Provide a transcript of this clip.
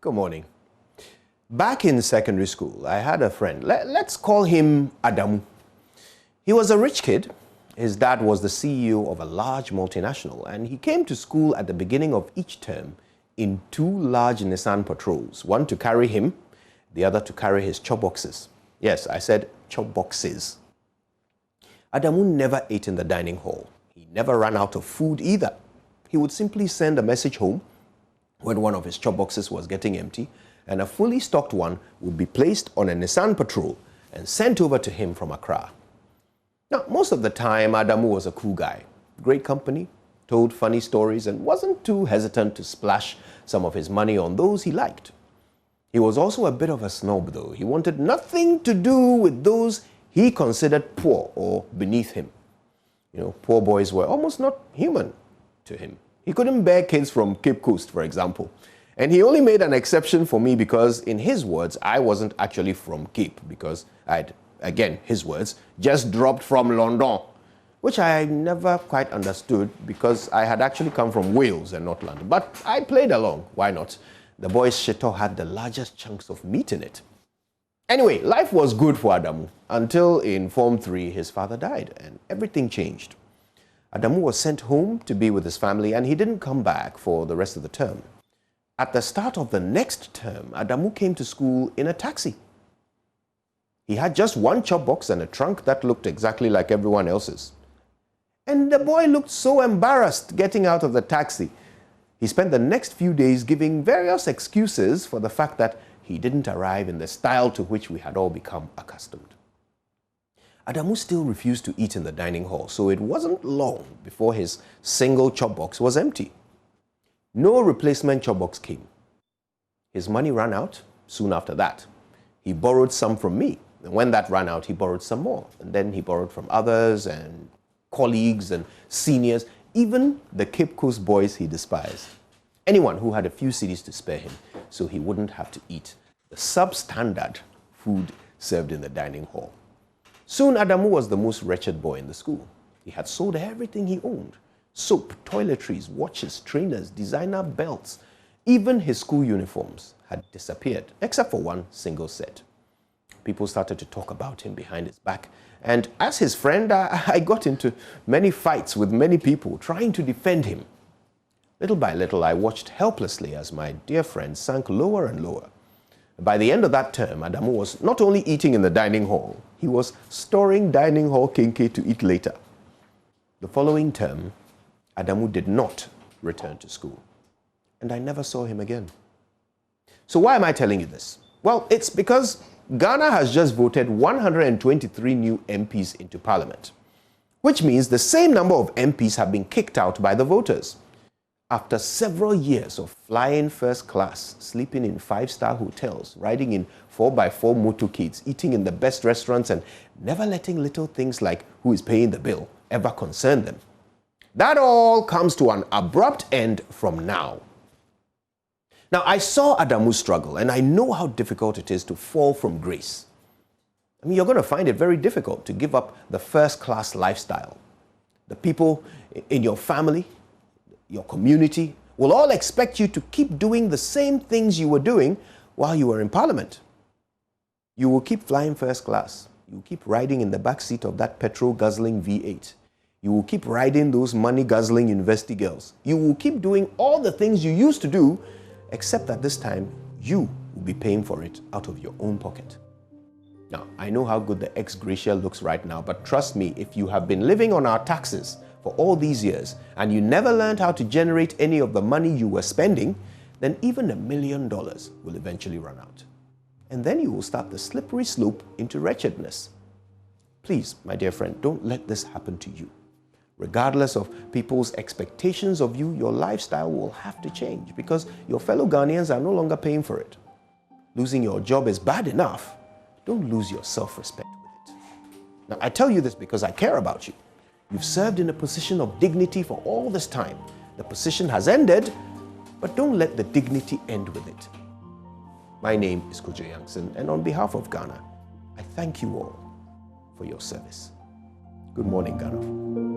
Good morning. Back in secondary school, I had a friend. Let's call him Adamu. He was a rich kid. His dad was the CEO of a large multinational, and he came to school at the beginning of each term in two large Nissan patrols, one to carry him, the other to carry his chop boxes. Yes, I said chop boxes. Adamu never ate in the dining hall. He never ran out of food either. He would simply send a message home when one of his chop boxes was getting empty, and a fully stocked one would be placed on a Nissan patrol and sent over to him from Accra. Now, most of the time, Adamu was a cool guy. Great company, told funny stories, and wasn't too hesitant to splash some of his money on those he liked. He was also a bit of a snob, though. He wanted nothing to do with those he considered poor or beneath him. Poor boys were almost not human to him. He couldn't bear kids from Cape Coast, for example. And he only made an exception for me because, in his words, I wasn't actually from Cape, because I'd, again, his words, just dropped from London, which I never quite understood because I had actually come from Wales and not London. But I played along. Why not? The boy's shito had the largest chunks of meat in it. Anyway, life was good for Adamu until in Form 3 his father died and everything changed. Adamu was sent home to be with his family, and he didn't come back for the rest of the term. At the start of the next term, Adamu came to school in a taxi. He had just one chop box and a trunk that looked exactly like everyone else's. And the boy looked so embarrassed getting out of the taxi. He spent the next few days giving various excuses for the fact that he didn't arrive in the style to which we had all become accustomed. Adamu still refused to eat in the dining hall, so it wasn't long before his single chop box was empty. No replacement chop box came. His money ran out soon after that. He borrowed some from me, and when that ran out, he borrowed some more. And then he borrowed from others and colleagues and seniors, even the Cape Coast boys he despised. Anyone who had a few cedis to spare him, so he wouldn't have to eat the substandard food served in the dining hall. Soon, Adamu was the most wretched boy in the school. He had sold everything he owned: soap, toiletries, watches, trainers, designer belts. Even his school uniforms had disappeared, except for one single set. People started to talk about him behind his back, and as his friend, I got into many fights with many people trying to defend him. Little by little, I watched helplessly as my dear friend sank lower and lower. By the end of that term, Adamu was not only eating in the dining hall, he was storing dining hall kinky to eat later. The following term, Adamu did not return to school, and I never saw him again. So why am I telling you this? Well, it's because Ghana has just voted 123 new MPs into Parliament, which means the same number of MPs have been kicked out by the voters. After several years of flying first class, sleeping in five-star hotels, riding in 4x4 motorcades, eating in the best restaurants, and never letting little things like who is paying the bill ever concern them, that all comes to an abrupt end from now. Now, I saw Adamu struggle, and I know how difficult it is to fall from grace. I mean, you're going to find it very difficult to give up the first-class lifestyle. The people in your family, your community, will all expect you to keep doing the same things you were doing while you were in Parliament. You will keep flying first class. You will keep riding in the back seat of that petrol-guzzling V8. You will keep riding those money-guzzling university girls. You will keep doing all the things you used to do, except that this time, you will be paying for it out of your own pocket. Now, I know how good the ex gratia looks right now, but trust me, if you have been living on our taxes for all these years and you never learned how to generate any of the money you were spending, then even $1 million will eventually run out. And then you will start the slippery slope into wretchedness. Please, my dear friend, don't let this happen to you. Regardless of people's expectations of you, your lifestyle will have to change because your fellow Ghanaians are no longer paying for it. Losing your job is bad enough. Don't lose your self-respect with it. Now, I tell you this because I care about you. You've served in a position of dignity for all this time. The position has ended, but don't let the dignity end with it. My name is Kojo Yankson, and on behalf of Ghana, I thank you all for your service. Good morning, Ghana.